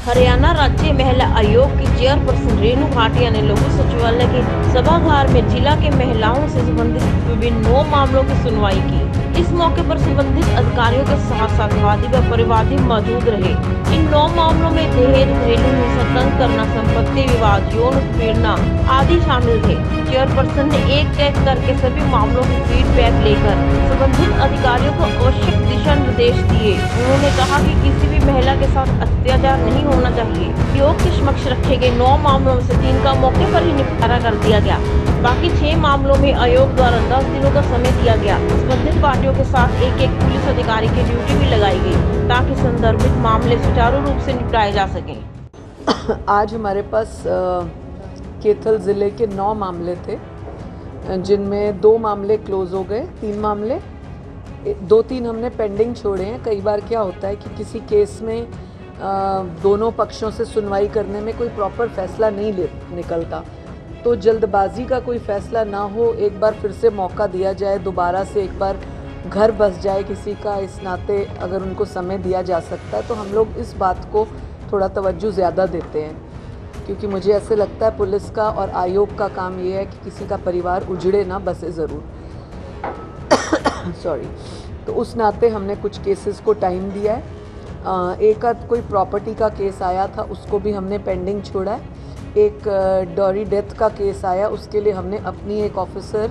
हरियाणा राज्य महिला आयोग की चेयरपर्सन रेणु भाटिया ने लोक सचिवालय के सभागार में जिला के महिलाओं से संबंधित विभिन्न 9 मामलों की सुनवाई की। इस मौके पर संबंधित अधिकारियों के साथ साथ वादी व परिवादी मौजूद रहे। इन 9 मामलों में दहेज, घरेलू हिंसा, तंग करना, संपत्ति विवाद, यौन उत्पीड़न आदि शामिल थे। चेयरपर्सन ने एक एक करके सभी मामलों की फीडबैक लेकर संबंधित अधिकारियों को आवश्यक दिशा निर्देश दिए। उन्होंने कहा कि किसी भी महिला के साथ अत्याचार नहीं होना चाहिए। आयोग के समक्ष रखे गए 9 मामलों में से 3 का मौके पर ही निपटारा कर दिया गया। बाकी 6 मामलों में आयोग द्वारा 10 दिनों का समय दिया गया। संबंधित पार्टियों के साथ एक पुलिस अधिकारी की ड्यूटी भी लगाई गई ताकि संदर्भित मामले सुचारू रूप से निपटाए जा सकें। आज हमारे पास कैथल ज़िले के 9 मामले थे, जिनमें 2 मामले क्लोज हो गए, 3 मामले 2-3 हमने पेंडिंग छोड़े हैं। कई बार क्या होता है कि किसी केस में दोनों पक्षों से सुनवाई करने में कोई प्रॉपर फैसला नहीं निकलता, तो जल्दबाजी का कोई फैसला ना हो, एक बार फिर से मौका दिया जाए, दोबारा से एक बार घर बस जाए किसी का, इस नाते अगर उनको समय दिया जा सकता है तो हम लोग इस बात को थोड़ा तवज्जो ज़्यादा देते हैं, क्योंकि मुझे ऐसे लगता है पुलिस का और आयोग का काम ये है कि किसी का परिवार उजड़े ना, बसे ज़रूर सॉरी। तो उस नाते हमने कुछ केसेस को टाइम दिया है। एक आध कोई प्रॉपर्टी का केस आया था, उसको भी हमने पेंडिंग छोड़ा है। एक डॉरी डेथ का केस आया, उसके लिए हमने अपनी एक ऑफिसर,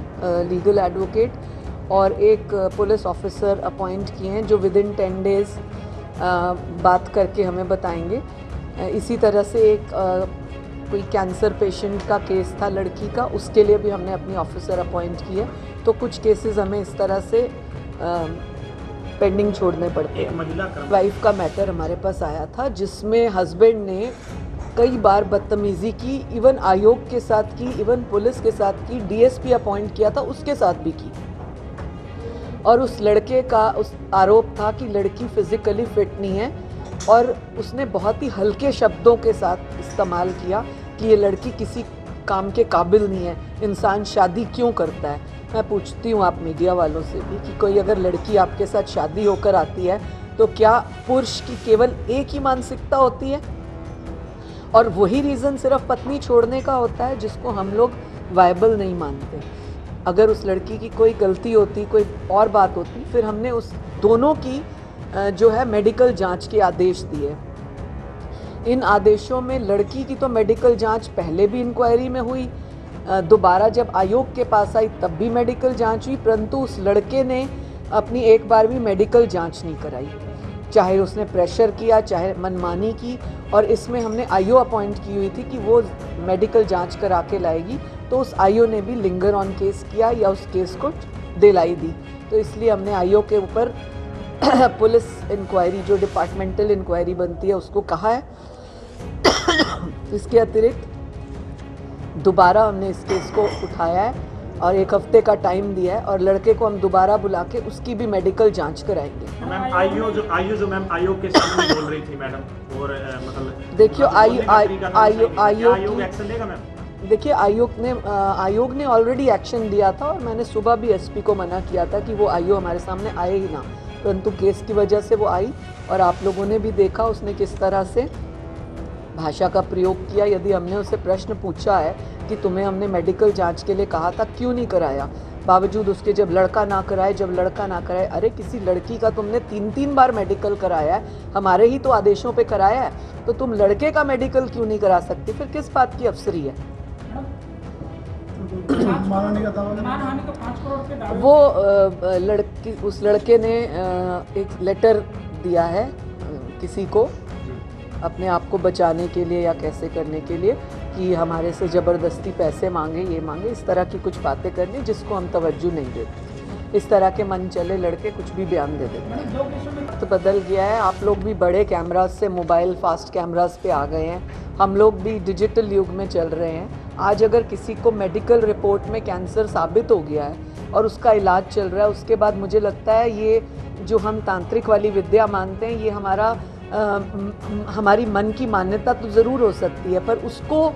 लीगल एडवोकेट और एक पुलिस ऑफिसर अपॉइंट किए हैं, जो विद इन 10 डेज़ बात करके हमें बताएंगे। इसी तरह से एक कोई कैंसर पेशेंट का केस था लड़की का, उसके लिए भी हमने अपनी ऑफिसर अपॉइंट की है। तो कुछ केसेस हमें इस तरह से पेंडिंग छोड़ने पड़ते हैं। वाइफ का मैटर हमारे पास आया था, जिसमें हस्बैंड ने कई बार बदतमीज़ी की, इवन आयोग के साथ की, इवन पुलिस के साथ की, डीएसपी अपॉइंट किया था उसके साथ भी की। और उस लड़के का उस आरोप था कि लड़की फिज़िकली फिट नहीं है, और उसने बहुत ही हल्के शब्दों के साथ इस्तेमाल किया कि ये लड़की किसी काम के काबिल नहीं है, इंसान शादी क्यों करता है। मैं पूछती हूँ आप मीडिया वालों से भी कि कोई अगर लड़की आपके साथ शादी होकर आती है तो क्या पुरुष की केवल एक ही मानसिकता होती है, और वही रीज़न सिर्फ पत्नी छोड़ने का होता है, जिसको हम लोग वायबल नहीं मानते। अगर उस लड़की की कोई गलती होती, कोई और बात होती, फिर हमने उस दोनों की जो है मेडिकल जांच के आदेश दिए। इन आदेशों में लड़की की तो मेडिकल जांच पहले भी इंक्वायरी में हुई, दोबारा जब आयोग के पास आई तब भी मेडिकल जांच हुई, परंतु उस लड़के ने अपनी एक बार भी मेडिकल जांच नहीं कराई, चाहे उसने प्रेशर किया, चाहे मनमानी की। और इसमें हमने आईओ अपॉइंट की हुई थी कि वो मेडिकल जांच करा के लाएगी, तो उस आईओ ने भी लिंगर ऑन केस किया या उस केस को दिलाई दी। तो इसलिए हमने आईओ के ऊपर पुलिस इंक्वायरी, जो डिपार्टमेंटल इंक्वायरी बनती है, उसको कहा है। इसके अतिरिक्त दोबारा हमने इस केस को उठाया है और 1 हफ्ते का टाइम दिया है, और लड़के को हम दोबारा बुला के उसकी भी मेडिकल जांच कराएंगे। मैम आईओ मैम आयोग के सामने बोल रही थी मैडम, और मतलब देखिए आयोग एक्शन लेगा मैम। देखिए आयोग ने ऑलरेडी एक्शन दिया था, और मैंने सुबह भी एसपी को मना किया था कि वो आईओ हमारे सामने आए ही ना, परंतु केस की वजह से वो आई, और आप लोगों ने भी देखा उसने किस तरह से भाषा का प्रयोग किया। यदि हमने उससे प्रश्न पूछा है कि तुम्हें हमने मेडिकल जांच के लिए कहा था, क्यों नहीं कराया, बावजूद उसके जब लड़का ना कराए, अरे किसी लड़की का तुमने 3-3 बार मेडिकल कराया है, हमारे ही तो आदेशों पे कराया है, तो तुम लड़के का मेडिकल क्यों नहीं करा सकती, फिर किस बात की अफसरी है। वो उस लड़के ने एक लेटर दिया है किसी को अपने आप को बचाने के लिए या कैसे करने के लिए, कि हमारे से ज़बरदस्ती पैसे मांगे, ये मांगे, इस तरह की कुछ बातें करनी जिसको हम तवज्जो नहीं देते। इस तरह के मन चले लड़के कुछ भी बयान दे देते हैं। वक्त बदल गया है, आप लोग भी बड़े कैमराज से मोबाइल फास्ट कैमराज पे आ गए हैं, हम लोग भी डिजिटल युग में चल रहे हैं। आज अगर किसी को मेडिकल रिपोर्ट में कैंसर साबित हो गया है और उसका इलाज चल रहा है, उसके बाद मुझे लगता है ये जो हम तांत्रिक वाली विद्या मानते हैं, ये हमारी मन की मान्यता तो ज़रूर हो सकती है, पर उसको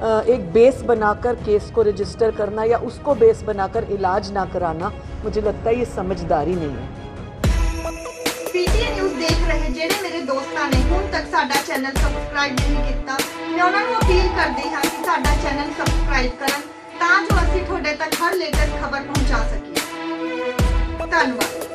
एक बेस बनाकर केस को रजिस्टर करना या उसको बेस बनाकर इलाज ना कराना, मुझे लगता है ये समझदारी नहीं है। पीटीए न्यूज़ देख रहे जेडे मेरे दोस्तां ने हुण तक साडा चैनल ਚੈਨਲ ਸਬਸਕ੍ਰਾਈਬ ਨਹੀਂ ਕੀਤਾ, ਮੈਂ ਉਹਨਾਂ ਨੂੰ ਅਪੀਲ ਕਰਦੀ ਹਾਂ ਕਿ ਸਾਡਾ ਚੈਨਲ ਸਬਸਕ੍ਰਾਈਬ ਕਰਨ ਤਾਂ ਜੋ ਅਸੀਂ ਤੁਹਾਡੇ ਤੱਕ ਹਰ ਲੇਟੈਸਟ ਖਬਰ ਪਹੁੰਚਾ ਸਕੀਏ। ਧੰਨਵਾਦ।